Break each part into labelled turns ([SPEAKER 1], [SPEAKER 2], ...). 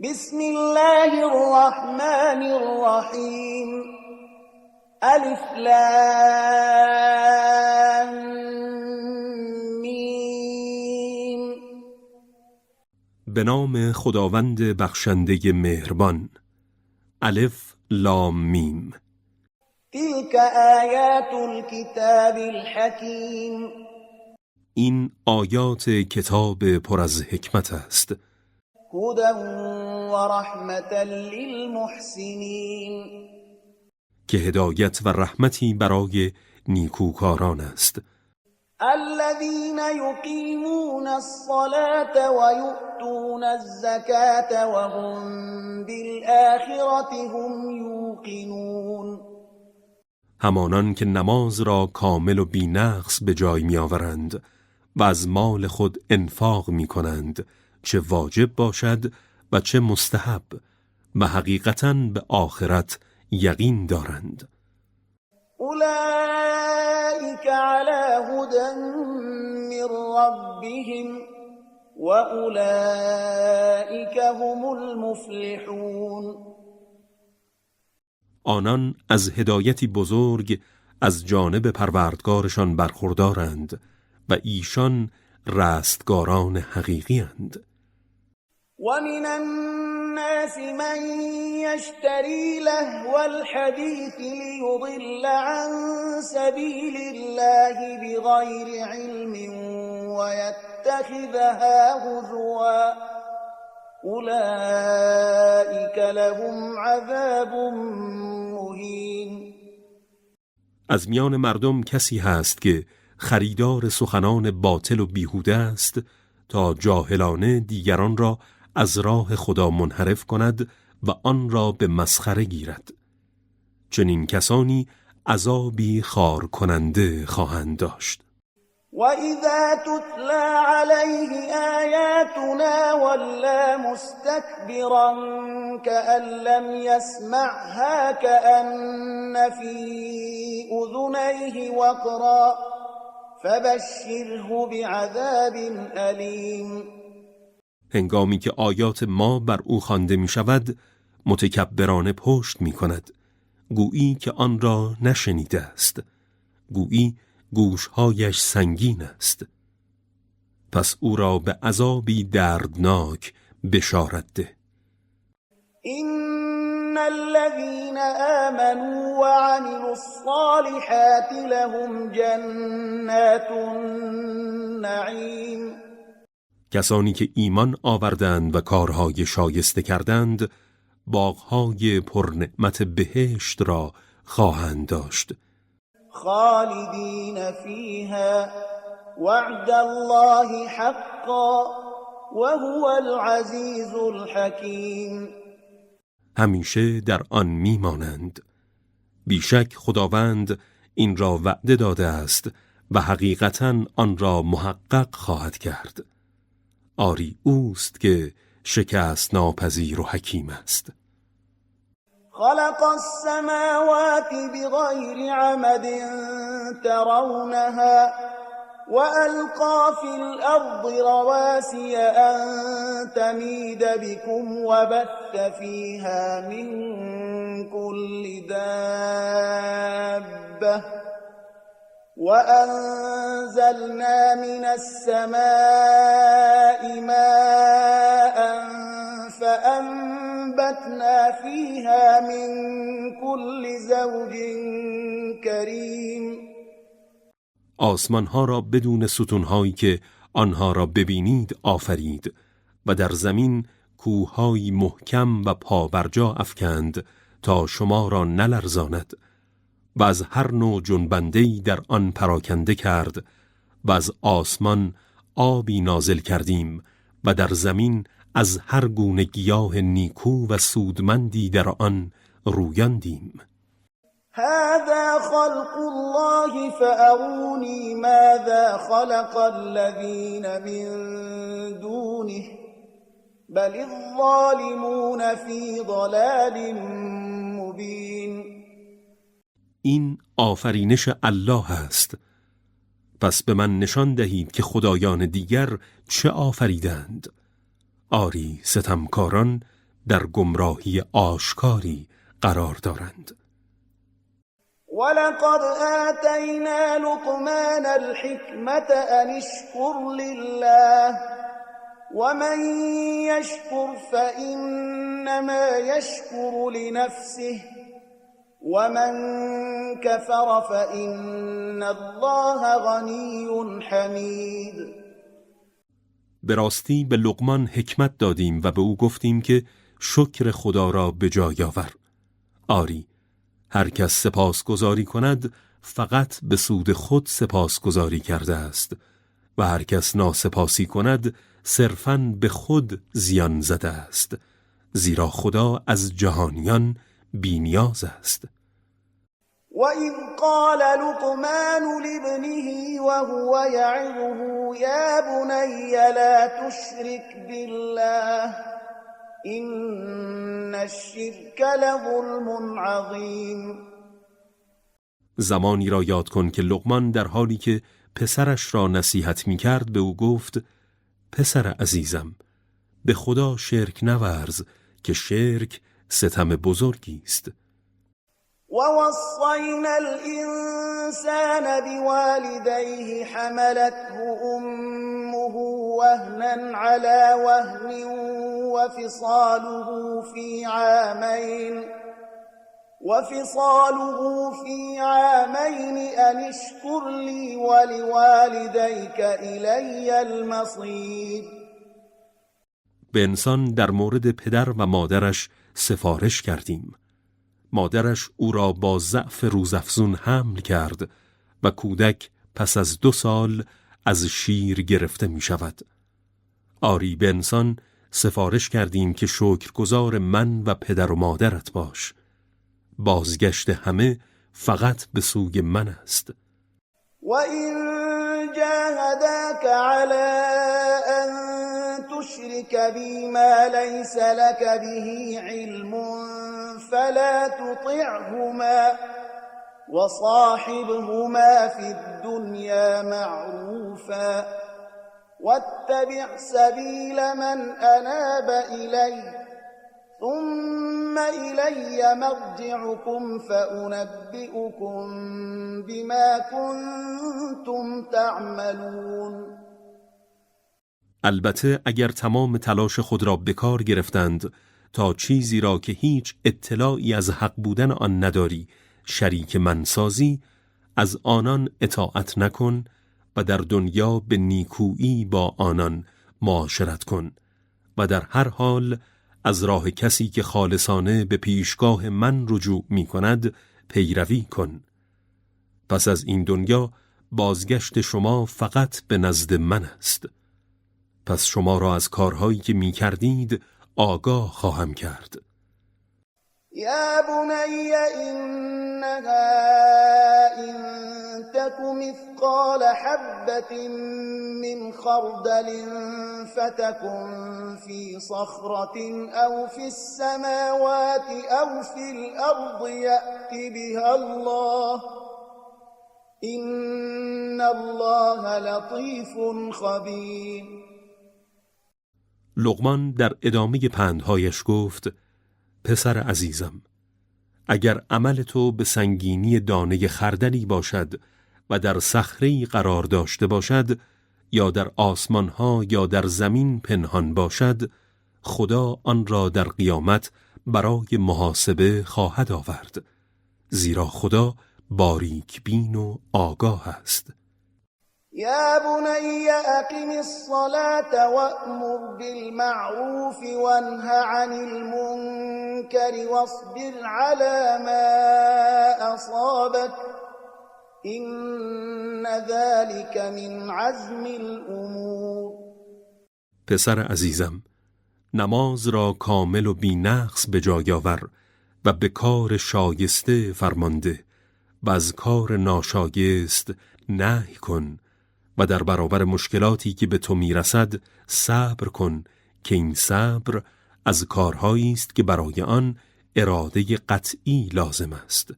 [SPEAKER 1] بسم الله الرحمن الرحیم. الف لام میم.
[SPEAKER 2] به نام خداوند بخشنده مهربان. الف لام میم.
[SPEAKER 1] تلك آیات الكتاب الحکیم.
[SPEAKER 2] این آیات کتاب پر از حکمت است.
[SPEAKER 1] هدی و رحمتا للمحسنین.
[SPEAKER 2] که هدایت و رحمتی برای نیکوکاران است.
[SPEAKER 1] الذين يقيمون الصلاة ويؤتون الزكاة وهم بالآخرة هم يوقنون.
[SPEAKER 2] همانان که نماز را کامل و بی نقص به جای می آورند و از مال خود انفاق می کنند، چه واجب باشد و چه مستحب، و حقیقتاً به آخرت یقین دارند.
[SPEAKER 1] اولئك على هدى من ربهم واولئك هم المفلحون.
[SPEAKER 2] آنان از هدایتی بزرگ از جانب پروردگارشان برخوردارند و ایشان رستگاران حقیقی اند.
[SPEAKER 1] ومن الناس من يشتري لهو الحديث ليضل عن سبيل الله بغير علم ويتخذها هزوا اولئك لهم عذاب مهین.
[SPEAKER 2] از میان مردم کسی هست که خریدار سخنان باطل و بیهوده است تا جاهلانه دیگران را از راه خدا منحرف کند و آن را به مسخره گیرد. چنین کسانی عذابی خار کننده خواهند داشت.
[SPEAKER 1] وَإِذَا تُتْلَى عَلَيْهِ آيَاتُنَا وَلَّى مُسْتَكْبِرًا كَأَن لَّمْ يَسْمَعْهَا كَأَنَّ فِي أُذُنَيْهِ وَقْرًا فَبَشِّرْهُ بِعَذَابٍ أَلِيمٍ.
[SPEAKER 2] هنگامی که آیات ما بر او خوانده می شود، متکبرانه پشت می کند، گویی که آن را نشنیده است، گویی گوشهایش سنگین است. پس او را به عذابی دردناک بشارت ده.
[SPEAKER 1] إن الذين آمنوا وعملوا الصالحات لهم جنات النعیم.
[SPEAKER 2] کسانی که ایمان آوردند و کارهای شایسته کردند، باغهای پرنعمت بهشت را خواهند داشت.
[SPEAKER 1] خالدین فیها وعد الله حقا وهو العزیز الحکیم.
[SPEAKER 2] همیشه در آن میمانند. بیشک خداوند این را وعده داده است و حقیقتاً آن را محقق خواهد کرد. آری اوست که شکست ناپذیر و حکیم است.
[SPEAKER 1] خلق السماوات بغير عمد ترونها وألقى في الأرض رواسي أن تميد بكم وبث فيها من كل دابة وأنزلنا من السماء ماء فأنبتنا فيها من كل زوج كريم.
[SPEAKER 2] آسمانها را بدون ستونهایی که آنها را ببینید آفرید و در زمین کوههای محکم و پابرجا افکند تا شما را نلرزاند و از هر نوع جنبنده‌ای در آن پراکنده کرد و از آسمان آبی نازل کردیم و در زمین از هر گونه گیاه نیکو و سودمندی در آن رویاندیم.
[SPEAKER 1] هذا خلق الله فأروني ماذا خلق الذين من دونه بل الظالمون في ضلال مبين.
[SPEAKER 2] این آفرینش الله است. پس به من نشان دهید که خدایان دیگر چه آفریدند. آری ستمکاران در گمراهی آشکاری قرار دارند.
[SPEAKER 1] ولقد آتینا لقمان الحکمة ان اشکر لله ومن یشکر فإنما یشکر لنفسه ومن كفر فإن الله غنی حمید.
[SPEAKER 2] به راستی به لقمان حکمت دادیم و به او گفتیم که شکر خدا را به جای آور. آری، هر کس سپاسگزاری کند فقط به سود خود سپاسگزاری کرده است و هر کس ناسپاسی کند صرفاً به خود زیان زده است، زیرا خدا از جهانیان بی‌نیاز است.
[SPEAKER 1] وَإِذْ قَالَ لُقْمَانُ لِابْنِهِ وَهُوَ يَعِظُهُ يَا بُنَيَّ لَا تُشْرِكْ بِاللَّهِ إِنَّ الشِّرْكَ لَظُلْمٌ عَظِيمٌ.
[SPEAKER 2] زمانی را یاد کن که لقمان در حالی که پسرش را نصیحت می کرد به او گفت: پسر عزیزم، به خدا شرک نورز که شرک ستم بزرگی است.
[SPEAKER 1] وَوَصَّيْنَا الْإِنسَانَ بِوَالِدَيْهِ حَمَلَتْهُ أُمُّهُ وَهْنًا عَلَى وَهْنٍ وَفِصَالُهُ فِي عَامَيْنِ أَنِ اشْكُرْ لِي وَلِوَالِدَيْكَ إِلَيَّ الْمَصِيرُ.
[SPEAKER 2] به انسان در مورد پدر و مادرش سفارش کردیم. مادرش او را با ضعف روزافزون حمل کرد و کودک پس از 2 سال از شیر گرفته می شود. آری، به انسان سفارش کردیم که شکرگزار من و پدر و مادرت باش. بازگشت همه فقط به سوی من است.
[SPEAKER 1] وَإِن جَاهَدَاكَ عَلَىٰ أَن تُشْرِكَ بِي مَا لَيْسَ لَكَ بِهِ عِلْمٌ فَلَا تُطِعْهُمَا وَصَاحِبْهُمَا فِي الدُّنْيَا مَعْرُوفًا وَاتَّبِعْ سَبِيلَ مَنْ أَنَابَ إِلَيَّ ثُمَّ إِلَيَّ مَرْجِعُكُمْ فَأُنَبِّئُكُم بِمَا كُنتُمْ تَعْمَلُونَ.
[SPEAKER 2] البته اگر تمام تلاش خود را به کار گرفتند تا چیزی را که هیچ اطلاعی از حق بودن آن نداری شریک من سازی، از آنان اطاعت نکن و در دنیا به نیکویی با آنان معاشرت کن و در هر حال از راه کسی که خالصانه به پیشگاه من رجوع می کند پیروی کن. پس از این دنیا بازگشت شما فقط به نزد من است. پس شما را از کارهایی که می کردید آگاه خواهم کرد.
[SPEAKER 1] یا بنی انها ان تک مثقال حبة من خردل فتكن في صخرة او في السماوات او في الارض یأت بها الله ان الله لطیف خبیر.
[SPEAKER 2] لقمان در ادامه پندهایش گفت: پسر عزیزم، اگر عمل تو به سنگینی دانه خردلی باشد و در صخره‌ای قرار داشته باشد یا در آسمانها یا در زمین پنهان باشد، خدا آن را در قیامت برای محاسبه خواهد آورد، زیرا خدا باریک بین و آگاه است.
[SPEAKER 1] یا بنی اقم الصلاة وأمر بالمعروف وانه عن المنکر واصبر على ما اصابك ان ذلك من عزم الامور.
[SPEAKER 2] پسر عزیزم، نماز را کامل و بی نقص به جای آور و به کار شایسته فرمانده و از کار ناشایست نهی کن و در برابر مشکلاتی که به تو میرسد صبر کن که این صبر از کارهایی است که برای آن اراده قطعی لازم است.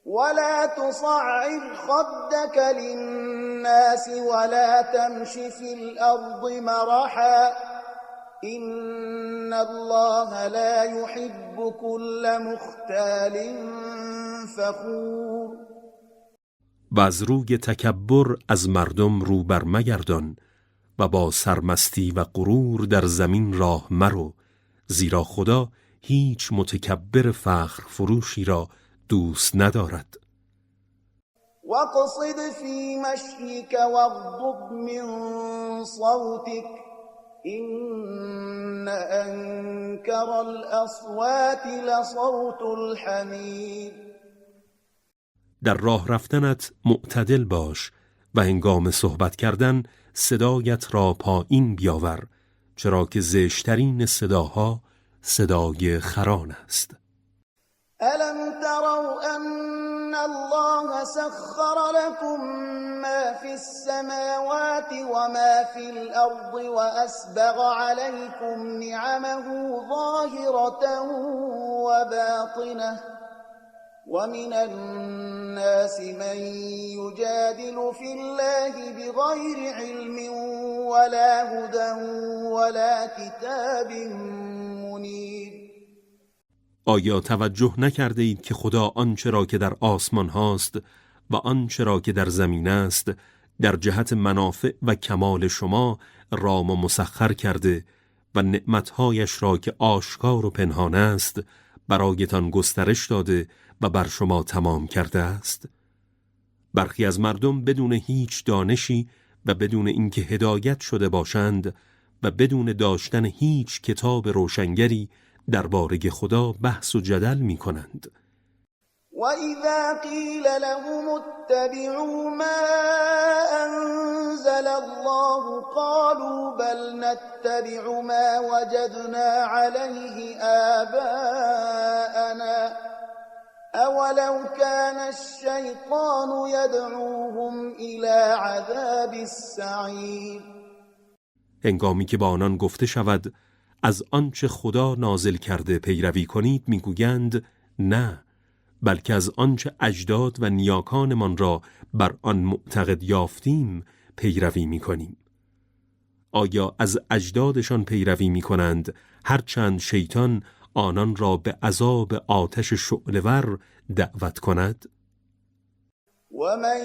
[SPEAKER 1] ولا تصعر خدك للناس ولا تمش في الأرض مرحا إن الله لا يحب كل مختال فخور.
[SPEAKER 2] و از روی تکبر از مردم رو بر مگردان و با سرمستی و غرور در زمین راه مرو، زیرا خدا هیچ متکبر فخر فروشی را دوست ندارد.
[SPEAKER 1] واقصد في مشيك واغضض من صوتك إن أنكر الأصوات لصوت الحمير.
[SPEAKER 2] در راه رفتنت معتدل باش و هنگام صحبت کردن صدایت را پایین بیاور، چرا که زشترین صداها صدای خران است.
[SPEAKER 1] ألم تروا أن الله سخر لكم ما في السماوات وما في الأرض وأسبغ عليكم نعمه ظاهرة وباطنة ومن الناس من يجادل في الله بغير علم ولا هدى ولا كتاب منير.
[SPEAKER 2] آیا توجه نکرده اید که خدا آنچه را که در آسمان هاست و آنچه را که در زمین است در جهت منافع و کمال شما رام و مسخر کرده و نعمتهایش را که آشکار و پنهان است برایتان گسترش داده و بر شما تمام کرده است؟ برخی از مردم بدون هیچ دانشی و بدون اینکه هدایت شده باشند و بدون داشتن هیچ کتاب روشنگری درباره خدا بحث و جدل می کنند.
[SPEAKER 1] وَإِذَا قِيلَ لَهُمُ اتَّبِعُوا مَا أَنزَلَ اللَّهُ قَالُوا بَلْ نَتَّبِعُ مَا وَجَدْنَا عَلَيْهِ آبَاءَنَا أَوَلَوْ كَانَ الشَّيْطَانُ يَدْعُوهُمْ إِلَى عَذَابِ السَّعِيرِ.
[SPEAKER 2] هنگامی که با آنان گفته شود از آنچه خدا نازل کرده پیروی کنید، میگویند نه، بلکه از آنچه اجداد و نیاکانمان را بر آن معتقد یافتیم پیروی میکنیم. آیا از اجدادشان پیروی میکنند هرچند شیطان آنان را به عذاب آتش شعله‌ور دعوت کند؟
[SPEAKER 1] ومن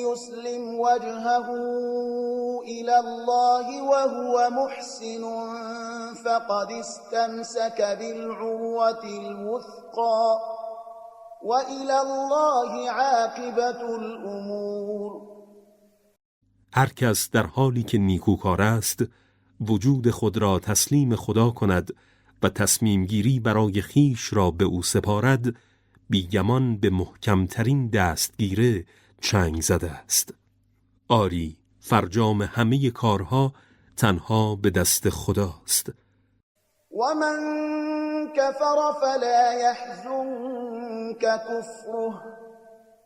[SPEAKER 1] يسلم وجهه إلى الله وهو محسن فقد استمسك بالعروة الوثقى وإلى الله عاقبة الأمور.
[SPEAKER 2] هر کس در حالی که نیکوکار است وجود خود را تسلیم خدا کند و تصمیم گیری برای خیش را به او سپارد، بیگمان به محکمترین دستگیره چنگ زده است. آری، فرجام همه کارها تنها به دست خداست.
[SPEAKER 1] ومن كفر فلا يحزنك كفره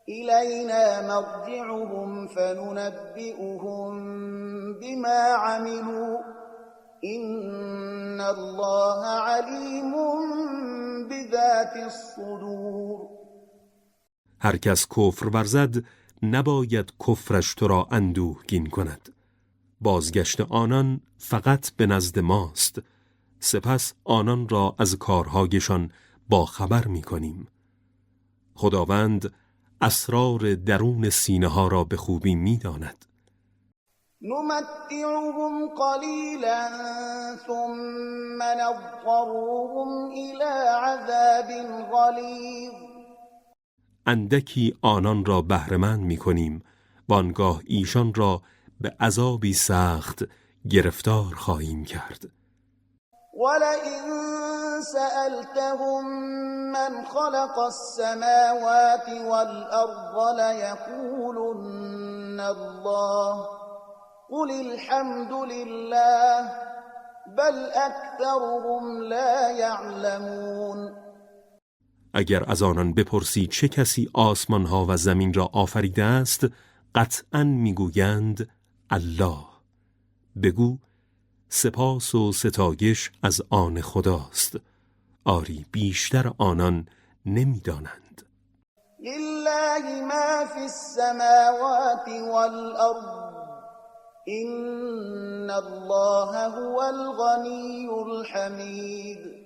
[SPEAKER 1] إلينا مرجعهم فننبئهم بما عملوا إن الله عليم بذات الصدور.
[SPEAKER 2] هر کس کفر ورزد نباید کفرش تو را اندوهگین کند. بازگشت آنان فقط به نزد ماست، سپس آنان را از کارهایشان با خبر می کنیم. خداوند اسرار درون سینه ها را به خوبی می داند.
[SPEAKER 1] نمتعهم قلیلا ثم نضطرهم إلى عذاب غلیظ.
[SPEAKER 2] اندکی آنان را بهره‌مند می کنیم و آنگاه ایشان را به عذابی سخت گرفتار خواهیم کرد.
[SPEAKER 1] ولئن سألتهم من خلق السماوات والأرض ليقولن الله قل الحمد لله بل أكثرهم لا يعلمون.
[SPEAKER 2] اگر از آنان بپرسی چه کسی آسمان ها و زمین را آفریده است، قطعاً میگویند الله. بگو سپاس و ستایش از آن خداست، آری بیشتر آنان نمیدانند.
[SPEAKER 1] لله ما فی السماوات والارض إن الله هو الغني الحمید.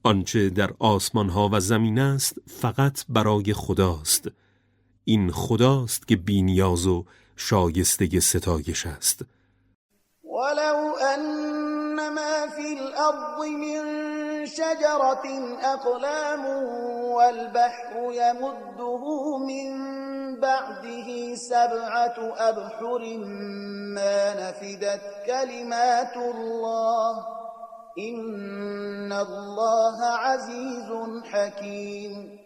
[SPEAKER 2] آنچه در آسمان ها و زمین است فقط برای خداست. این خداست که بی‌نیاز و شایسته ستایش است.
[SPEAKER 1] ولو أن ما في الأرض من شجرة أقلام والبحر يمده من بعده 7 أبحر ما نفدت كلمات الله إن الله عزيز حكيم.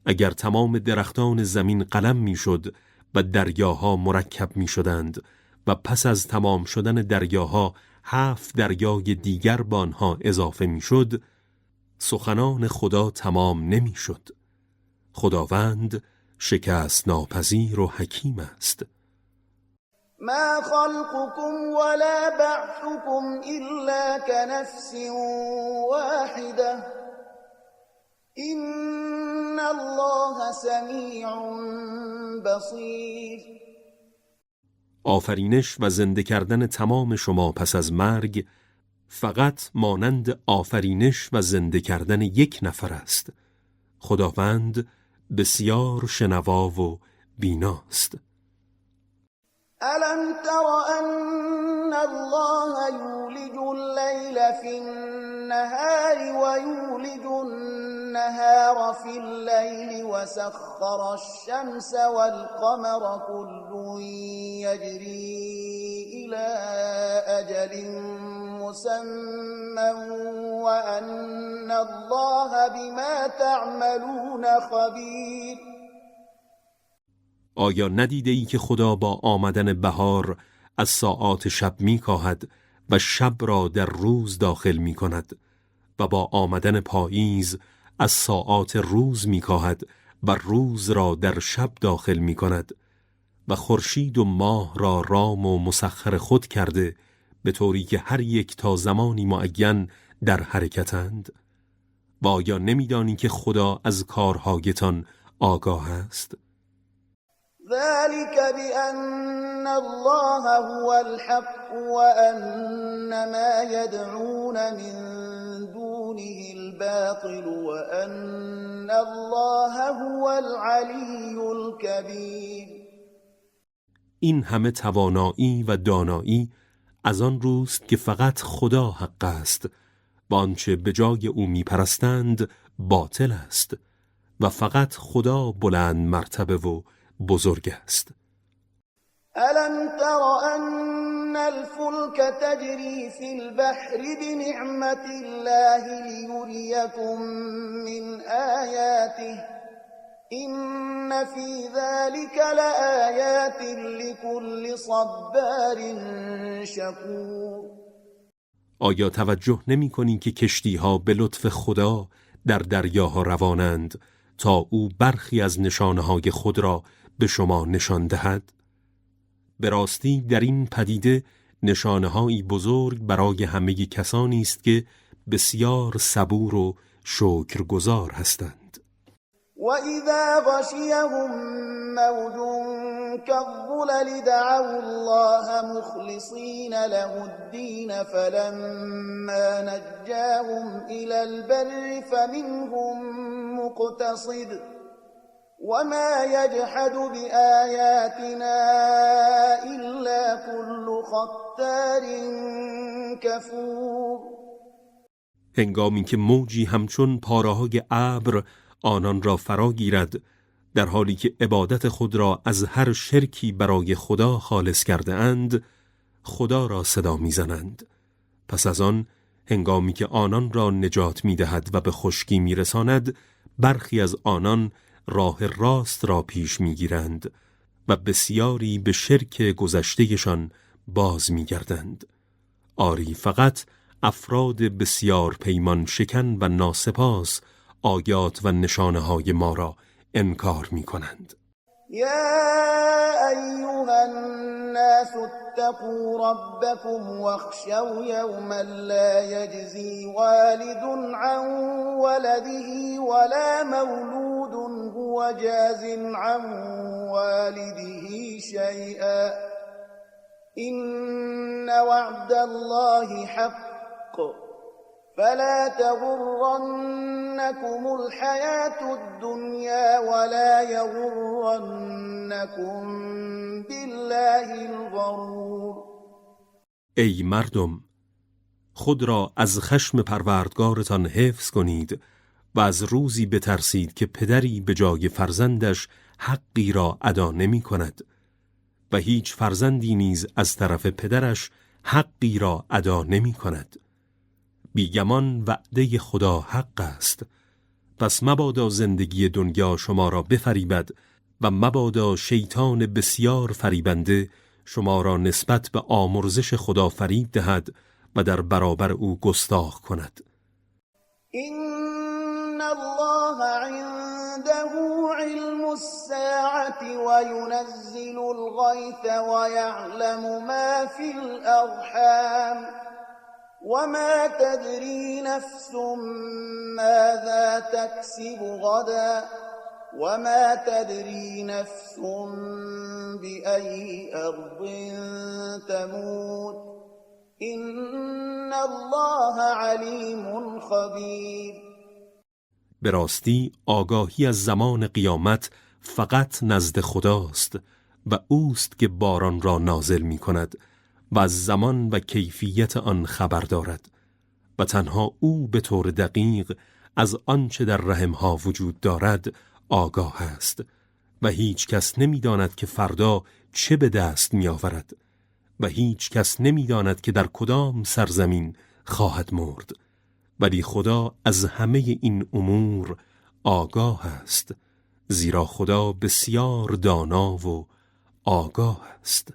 [SPEAKER 2] اگر تمام درختان زمین قلم میشد و دریاها مرکب میشدند و پس از تمام شدن دریاها 7 دریای دیگر به آنها اضافه میشد، سخنان خدا تمام نمیشد. خداوند شکست ناپذیر و حکیم است.
[SPEAKER 1] ما خلقكم ولا بعثكم إلا كنفس واحدة إن الله سمیع بصیر.
[SPEAKER 2] آفرینش و زنده کردن تمام شما پس از مرگ فقط مانند آفرینش و زنده کردن یک نفر است. خداوند بسیار شنوا و بیناست.
[SPEAKER 1] ألم تر أن الله يولج الليل في النهار ويولج النهار في الليل وسخر الشمس والقمر كل يجري إلى أجل مسمى وأن الله بما تعملون خبير.
[SPEAKER 2] آیا ندیده ای که خدا با آمدن بهار از ساعات شب می کاهد و شب را در روز داخل می کند و با آمدن پاییز از ساعات روز می کاهد و روز را در شب داخل می کند و خورشید و ماه را رام و مسخر خود کرده به طوری که هر یک تا زمانی معین در حرکتند؟ و آیا نمی‌دانی که خدا از کارهایتان آگاه است؟
[SPEAKER 1] ذلك بأن الله هو الحق وأن ما يدعون من دونه الباطل وأن الله هو العلي الكبير.
[SPEAKER 2] این همه توانایی و دانایی از آن روست که فقط خدا حق است و آنچه به جای او میپرستند باطل است و فقط خدا بلند مرتبه و بزرگ است.
[SPEAKER 1] ألم تر أن الفلك تجري في البحر بنعمة الله ليريكم من آياته إن في ذلك لآيات لكل صبار شكور.
[SPEAKER 2] آیا توجه نمی کنی که کشتی‌ها به لطف خدا در دریاها روانند تا او برخی از نشانه‌های خود را به شما نشان دهد؟ به راستی در این پدیده نشانه‌هایی بزرگ برای همه کسانی است که بسیار صبور و شکرگزار هستند.
[SPEAKER 1] وَإِذَا غَشِيَهُم مَّوْجٌ كَالظُّلَلِ دَعَوُا اللَّهَ مُخْلِصِينَ لَهُ الدِّينَ فَلَمَّا نَجَّاهُمْ إِلَى الْبَرِّ فَمِنْهُم مُّقْتَصِدٌ وَمَا يَجْحَدُ بِآيَاتِنَا إِلَّا كُلُّ خَتَّارٍ كَفُورٍ.
[SPEAKER 2] هنگامی که موجی همچون پاره‌های ابر آنان را فرا گیرد، در حالی که عبادت خود را از هر شرکی برای خدا خالص کرده اند، خدا را صدا می‌زنند. پس از آن هنگامی که آنان را نجات می‌دهد و به خشکی می‌رساند، برخی از آنان راه راست را پیش می‌گیرند و بسیاری به شرک گذشته‌شان باز می‌گردند. آری فقط افراد بسیار پیمان شکن و ناسپاس آیات و نشانه‌های ما را انکار می‌کنند.
[SPEAKER 1] يا أيها الناس اتقوا ربكم واخشوا يوما لا يجزي والد عن ولده ولا مولود هو جاز عن والده شيئا إن وعد الله حق فلا تغرنكم الحياة الدنيا ولا يغرنكم بالله الغرور.
[SPEAKER 2] ای مردم، خود را از خشم پروردگارتان حفظ کنید و از روزی بترسید که پدری به جای فرزندش حقی را ادا نمی کند و هیچ فرزندی نیز از طرف پدرش حقی را ادا نمی کند. بیگمان وعده خدا حق است، پس مبادا زندگی دنیا شما را بفریبد و مبادا شیطان بسیار فریبنده شما را نسبت به آمرزش خدا فریب دهد و در برابر او گستاخ کند.
[SPEAKER 1] إن الله عنده علم الساعة وينزل الغيث ويعلم ما في الأرحام وما تدري نفس ماذا تكسب غدا وما تدري نفس بأي أرض تموت إن الله علیم خبیر.
[SPEAKER 2] به راستی آگاهی از زمان قیامت فقط نزد خداست و اوست که باران را نازل می کند و از زمان و کیفیت آن خبر دارد و تنها او به طور دقیق از آنچه در رحمها وجود دارد آگاه است و هیچ کس نمی داند که فردا چه به دست می آورد و هیچ کس نمی داند که در کدام سرزمین خواهد مرد، ولی خدا از همه این امور آگاه است، زیرا خدا بسیار دانا و آگاه است.